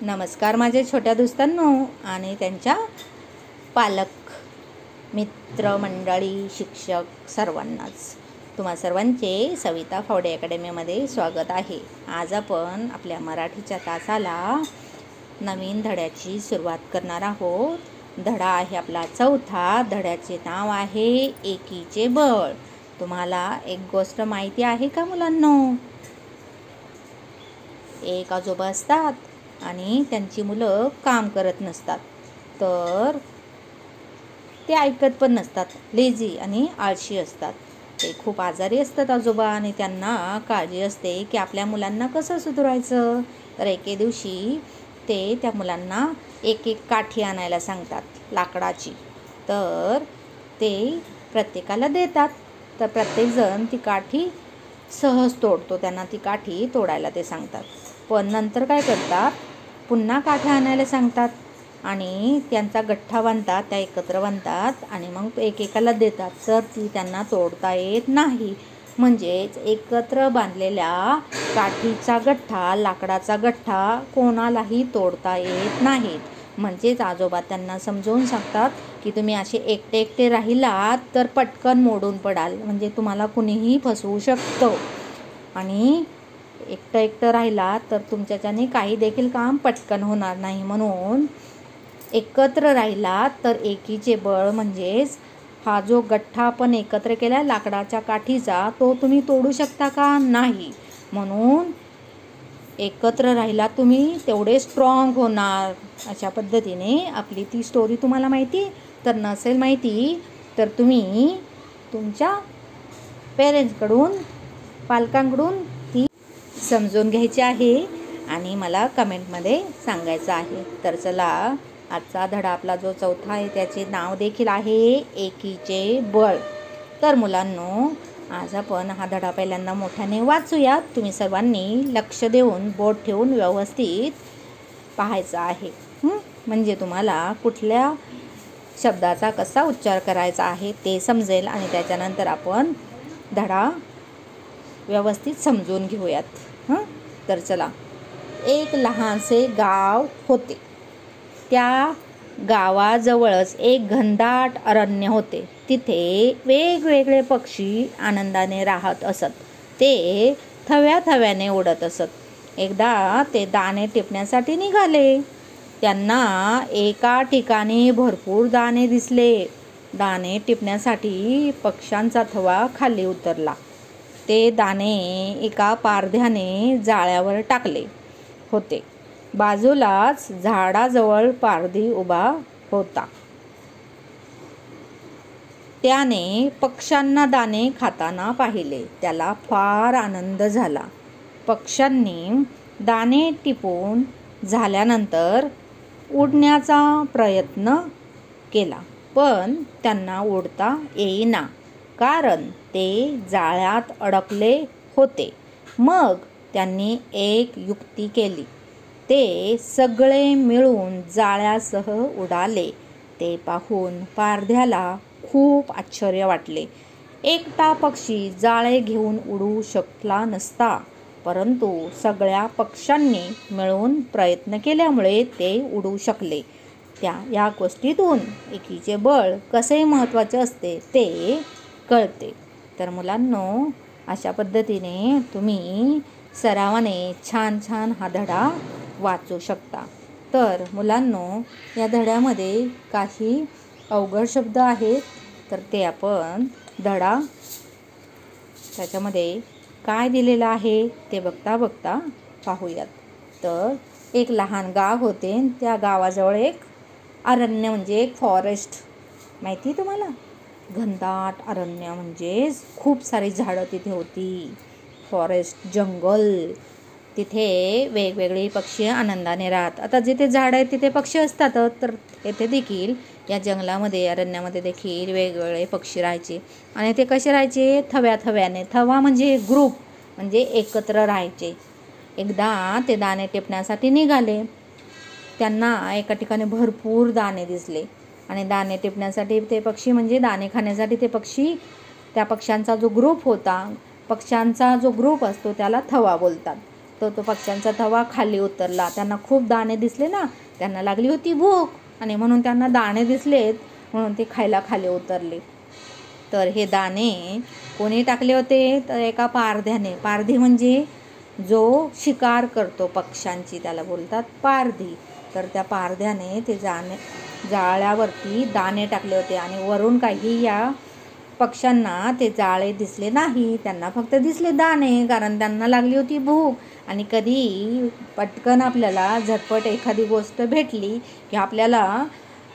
नमस्कार माझे छोट्या दोस्तांनो आणि त्यांच्या पालक मित्रमंडळी शिक्षक सर्वांनाच तुम्हा सर्वांचे सविता फावडे अकॅडमीमध्ये स्वागत आहे। आज आपण आपल्या मराठीच्या तासाला नवीन धड्याची सुरुवात करणार आहोत। धडा आहे आपला चौथा। धड्याचे नाव आहे एकीचे बळ। तुम्हाला एक गोष्ट माहिती आहे का मुलांनो? एक आजोबा असतात आणि त्यांची मुलं काम करत नसतात, तर ते ऐकत पण नसतात, लेझी आणि आळशी असतात। ते खूप आजारी असतात आजोबा आणि त्यांना काळजी असते की आपल्या मुलांना कसं सुधारायचं। तर एके दिवशी ते त्या मुलांना एक एक काठी आणायला सांगतात लाकडाची। तर ते प्रत्येकाला देतात। तर प्रत्येकजण ती काठी सहज तोडतो, त्यांना ती काठी तोडायला ते सांगतात। पण नंतर काय करतात, पुन्हा काठ्या आणायला सांगतात आणि त्यांचा गठ्ठा बांधतात, त्या एकत्र बांधतात आणि मग एकेकाला देतात। तर ती त्यांना तोडता येत नाही। म्हणजेच एकत्र बांधलेल्या काठीचा गठ्ठा, लाकडाचा गठ्ठा कोणालाही तोडता येत नाहीत। म्हणजेच आजोबा त्यांना समजावून सांगतात की तुम्ही असे एकटे एकटे राहिलात तर पटकन मोडून पडाल, म्हणजे तुम्हाला कुणीही फसवू शकतं आणि एकटं राहिला तर तुमच्याच्याने काही देखील काम पटकन होणार नाही। म्हणून एकत्र राहिला तर एकीचे बळ, म्हणजेच हा जो गठ्ठा आपण एकत्र केला लाकडाच्या काठीचा, तो तुम्ही तोडू शकता का? नाही। म्हणून एकत्र राहिला तुम्ही तेवढे स्ट्रॉंग होणार। अशा पद्धतीने आपली ती स्टोरी तुम्हाला माहिती तर नसेल माहिती तर तुम्ही तुमच्या पेरेंट्सकडून, पालकांकडून ती समजून घ्यायची आहे आणि मला कमेंटमध्ये सांगायचं आहे। तर चला, आजचा धडा आपला जो चौथा आहे त्याचे नाव देखील आहे एकीचे बळ। तर मुलांनो, आज आपण हा धडा पहिल्यांदा मोठ्याने वाचूया। तुम्ही सर्वांनी लक्ष देऊन बोट ठेवून व्यवस्थित पाहायचं आहे, म्हणजे तुम्हाला कुठल्या शब्दाचा कसा उच्चार करायचा आहे ते समजेल आणि त्याच्यानंतर आपण धडा व्यवस्थित समजून घेऊयात। तर चला, एक लहानसे गाव होते। त्या गावाजवळच एक घनदाट अरण्य होते। तिथे वेगवेगळे पक्षी आनंदाने राहत असत। ते थव्याथव्याने उडत असत। एकदा ते दाणे टिपण्यासाठी निघाले। त्यांना एका ठिकाणी भरपूर दाणे दिसले। दाणे टिपण्यासाठी पक्ष्यांचा थवा खाली उतरला। ते दाणे एका पारध्याने जाळ्यावर टाकले होते। बाजूलाच झाडाजवळ पारधी उभा होता। त्याने पक्ष्यांना दाणे खाताना पाहिले। त्याला फार आनंद झाला। पक्ष्यांनी दाणे टिपून झाल्यानंतर उडण्याचा प्रयत्न केला, पण त्यांना उडता येईना, कारण ते जाळ्यात अडकले होते। मग त्यांनी एक युक्ती केली। ते सगळे मिळून जाळ्यासह उडाले। ते पाहून पारध्याला खूप आश्चर्य वाटले। एकटा पक्षी जाळे घेऊन उडू शकला नसता, परंतु सगळ्या पक्ष्यांनी मिळून प्रयत्न केल्यामुळे ते उडू शकले। या गोष्टीतून एकीचे बळ कसे महत्त्वाचे असते ते कळते। तर मुलांनो, अशा पद्धतीने तुम्ही सरावाने छान छान हा धडा वाचू शकता। तर मुलांनो, या धड्यामध्ये काही अवघड शब्द आहेत, तर ते आपण धडा त्याच्यामध्ये काय दिलेलं आहे ते बघता पाहूयात। तर एक लहान गाव होते। त्या गावाजवळ एक अरण्य, म्हणजे एक फॉरेस्ट, माहिती तुम्हाला? घनदाट अरण्य म्हणजेच खूप सारी झाडं तिथे होती। फॉरेस्ट, जंगल, तिथे वेगवेगळे पक्षी आनंदाने राहतात। आता जिथे झाड आहेत तिथे पक्षी असतात, तर येथे देखील या जंगलामध्ये, अरण्यामध्ये देखील वेगवेगळे पक्षी राहायचे। आणि ते कसे राहायचे? थव्याथव्याने। थवा म्हणजे ग्रुप, म्हणजे एकत्र राहायचे। एकदा ते दाणे टिपण्यासाठी निघाले। त्यांना एका ठिकाणी भरपूर दाणे दिसले आणि दाणे टिपण्यासाठी ते पक्षी, म्हणजे दाणे खाण्यासाठी ते पक्षी, त्या पक्ष्यांचा जो ग्रुप होता, पक्ष्यांचा जो ग्रुप असतो त्याला थवा बोलतात। तर तो पक्ष्यांचा थवा खाली उतरला. त्यांना खूप दाणे दिसले ना, त्यांना लागली होती भूक आणि म्हणून त्यांना दाणे दिसलेत म्हणून ते खायला खाली उतरले. तर हे दाणे कोणी टाकले होते? तर एका पारध्याने. पारधी म्हणजे जो शिकार करतो पक्ष्यांची, त्याला बोलतात पारधी. तर त्या पारध्याने ते जाळ्यावरती दाणे टाकले होते आणि वरून काही या पक्ष्यांना ते जाळे दिसले नाही. त्यांना फक्त दिसले दाणे, कारण त्यांना लागली होती भूक. आणि कधी पटकन आपल्याला झटपट एखादी गोष्ट भेटली की आपल्याला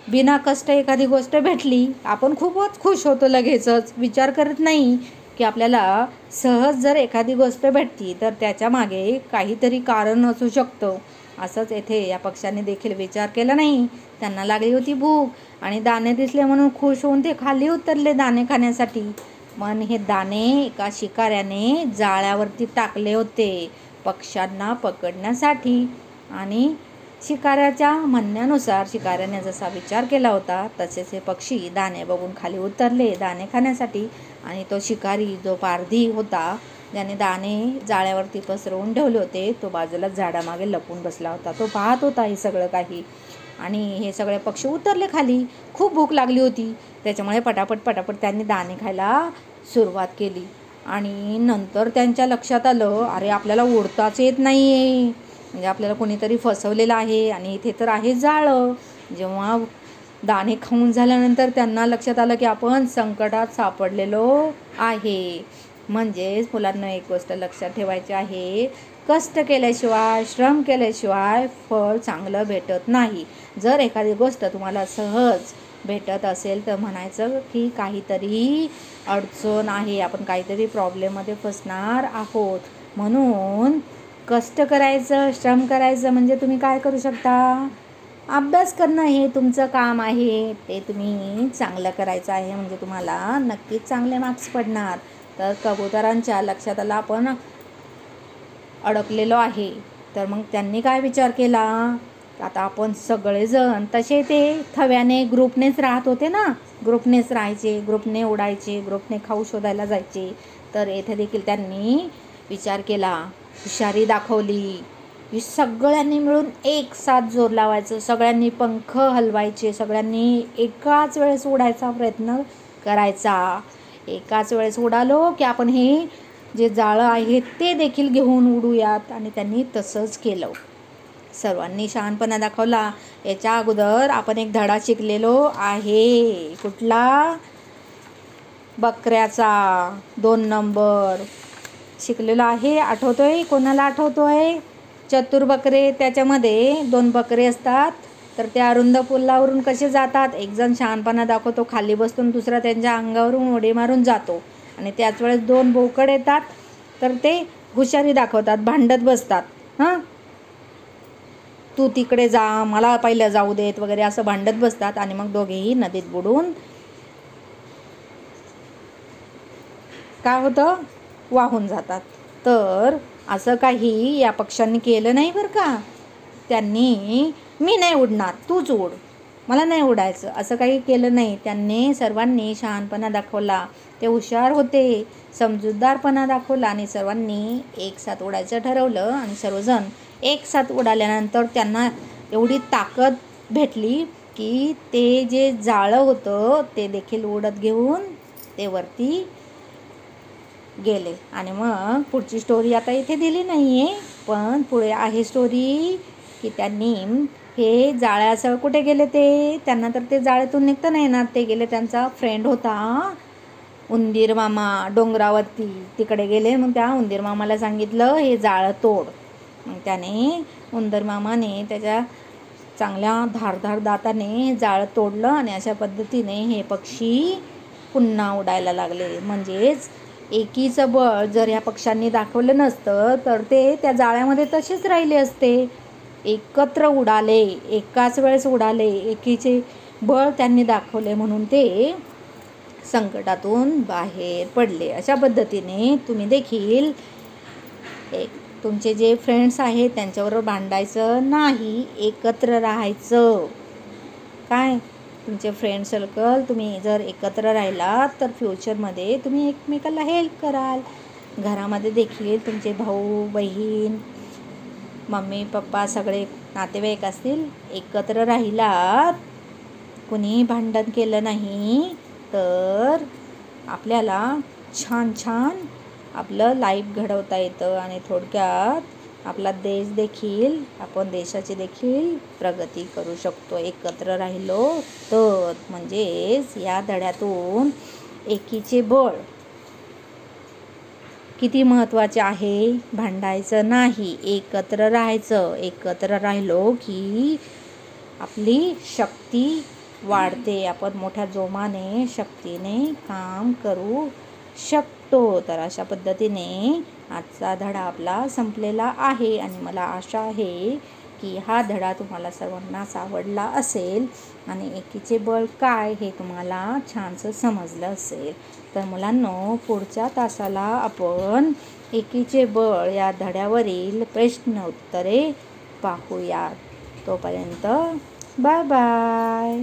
बिना कष्ट एखादी गोष्ट भेटली, आपण खूपच खुश होतो, लगेचच विचार करत नाही की आपल्याला सहज जर एखादी गोष्ट भेटती तर त्याच्या मागे काहीतरी कारण असू शकतं. असंच येथे या पक्ष्यांनी देखील विचार केला नाही. त्यांना लागली होती भूक आणि दाणे दिसले म्हणून खुश होऊन ते खाली उतरले दाणे खाण्यासाठी. पण हे दाणे एका शिकाऱ्याने जाळ्यावरती टाकले होते पक्ष्यांना पकडण्यासाठी. आणि शिकाऱ्याच्या म्हणण्यानुसार शिकाऱ्याने जसा विचार केला होता तसेच हे पक्षी दाणे बघून खाली उतरले दाणे खाण्यासाठी. आणि तो शिकारी जो पारधी होता ज्याने दाणे जाळ्यावरती पसरवून ठेवले होते, तो बाजूला झाडामागे लपून बसला होता. तो पाहत होता हे सगळं काही. आणि हे सगळे पक्षी उतरले खाली. खूप भूक लागली होती, त्याच्यामुळे पटापट त्यांनी दाणे खायला सुरुवात केली. आणि नंतर त्यांच्या लक्षात आलं, अरे आपल्याला उडताच येत नाही आहे, म्हणजे आपल्याला कोणीतरी फसवलेलं आहे आणि इथे तर आहे जाळं. जेव्हा दाणे खाऊन झाल्यानंतर त्यांना लक्षात आलं की आपण संकटात सापडलेलो आहे. म्हणजेच मुलांना एक गोष्ट लक्षात ठेवायची आहे, कष्ट केल्याशिवाय, श्रम केल्याशिवाय फळ चांगलं भेटत नाही. जर एखादी गोष्ट तुम्हाला सहज भेटत असेल तर म्हणायचं की काहीतरी अडचण आहे, आपण काहीतरी प्रॉब्लेममध्ये फसणार आहोत. म्हणून कष्ट करायचं, श्रम करायचं. म्हणजे तुम्ही काय करू शकता? अभ्यास करणं हे तुमचं काम आहे, ते तुम्ही चांगलं करायचं आहे, म्हणजे तुम्हाला नक्कीच चांगले मार्क्स पडणार. तर कबुतरांच्या लक्षात आलं आपण अडकलेलो आहे. तर मग त्यांनी काय विचार केला, आता आपण सगळेजण तसे ते थव्याने ग्रुपनेच राहत होते ना, ग्रुपनेच राहायचे, ग्रुपने उडायचे, ग्रुपने खाऊ शोधायला जायचे. तर येथे देखील त्यांनी विचार केला, हुशारी दाखवली. सगळ्यांनी मिळून एक साथ जोर लावायचं, सगळ्यांनी पंख हलवायचे, सगळ्यांनी एकाच वेळेस उडायचा प्रयत्न करायचा. एकाच वेळेस उडालो की आपण हे जे जाळं आहे ते देखील घेऊन उडूयात. आणि त्यांनी तसंच केलं. सर्वांनी शहाणपणा दाखवला. याच्या अगोदर आपण एक धडा शिकलेलो आहे. कुठला? बकऱ्याचा 2 नंबर शिकलेलो आहे. आठवतोय? कोणाला आठवतोय? चतुर बकरे. त्याच्यामध्ये 2 बकरे असतात. तर ते अरुंद पुलावरून कसे जातात? एक जण शहाणपणा दाखवतो, खाली बसतो, दुसरा त्यांच्या अंगावरून उडी मारून जातो. आणि त्याच वेळेस 2 बोकड येतात, तर ते हुशारी दाखवतात, भांडत बसतात. तू तिकडे जा, मला पहिलं जाऊ देत वगैरे असं भांडत बसतात. आणि मग दोघेही नदीत बुडून काय होतं? वाहून जातात. तर असं काही या पक्ष्यांनी केलं नाही बरं का. त्यांनी मी नाही उडणार, तूच उड, मला नाही उडायचं, असं काही केलं नाही. त्यांनी सर्वांनी शहाणपणा दाखवला. ते हुशार होते, समजूतदारपणा दाखवला आणि सर्वांनी एक साथ उडायचं ठरवलं. आणि सर्वजण एक साथ उडाल्यानंतर त्यांना एवढी ताकद भेटली की ते जे जाळं होतं ते देखील उडत घेऊन ते वरती गेले. आणि मग पुढची स्टोरी आता इथे दिली नाही आहे, पण पुढे आहे स्टोरी की त्यांनी हे जाळ्यासह कुठे गेले ते, त्यांना तर ते जाळ्यातून निघता नाही येणार. ते गेले, त्यांचा फ्रेंड होता उंदीर मामा डोंगरावरती, तिकडे गेले. मग त्या उंदीर मामाला सांगितलं हे जाळं तोड. मग त्याने उंदीर मामाने त्याच्या चांगल्या धारदार दाताने जाळं तोडलं आणि अशा पद्धतीने हे पक्षी पुन्हा उडायला लागले. म्हणजेच एकीचं बळ जर या पक्ष्यांनी दाखवलं नसतं तर ते त्या जाळ्यामध्ये तसेच राहिले असते. एकत्र उडाले, एकाच वेळेस उडाले, एकीचे बळ त्यांनी दाखवले म्हणून ते संकटातून बाहेर पडले. अशा पद्धतीने तुम्ही देखील तुमचे जे फ्रेंड्स आहेत त्यांच्याबरोबर भांडायचं नाही, एकत्र राहायचं. काय तुमचे फ्रेंड सर्कल तुम्ही जर एकत्र राहिलात तर फ्युचरमध्ये तुम्ही एकमेकाला हेल्प कराल. घरामध्ये देखील तुमचे भाऊ बहीण मम्मी पप्पा सगळे नातेवाईक असतील एकत्र राहिलात, कुणी भांडण केलं नाही, तर आपल्याला छान छान आपलं लाईफ घडवता येतं आणि थोडक्यात आपला देश देखील, आपण देशाची देखील प्रगती करू शकतो एकत्र राहिलो तर. म्हणजेच या धड्यातून एकीचे बळ किती महत्त्वाचे आहे. भांडायचं नाही, एकत्र राहायचं. एकत्र राहिलो की आपली शक्ती वाढते, आपण मोठ्या जोमाने शक्तीने काम करू शकतो. तर अशा पद्धतीने आजचा धडा आपला संपलेला आहे आणि मला आशा आहे की हा धडा तुम्हाला सर्वांनाच आवडला असेल आणि एकीचे बळ काय हे तुम्हाला छानसं समजलं असेल. तर मुलांनो, पुढच्या तासाला आपण एकीचे बळ या धड्यावरील प्रश्न उत्तरे पाहूयात. तोपर्यंत बाय बाय.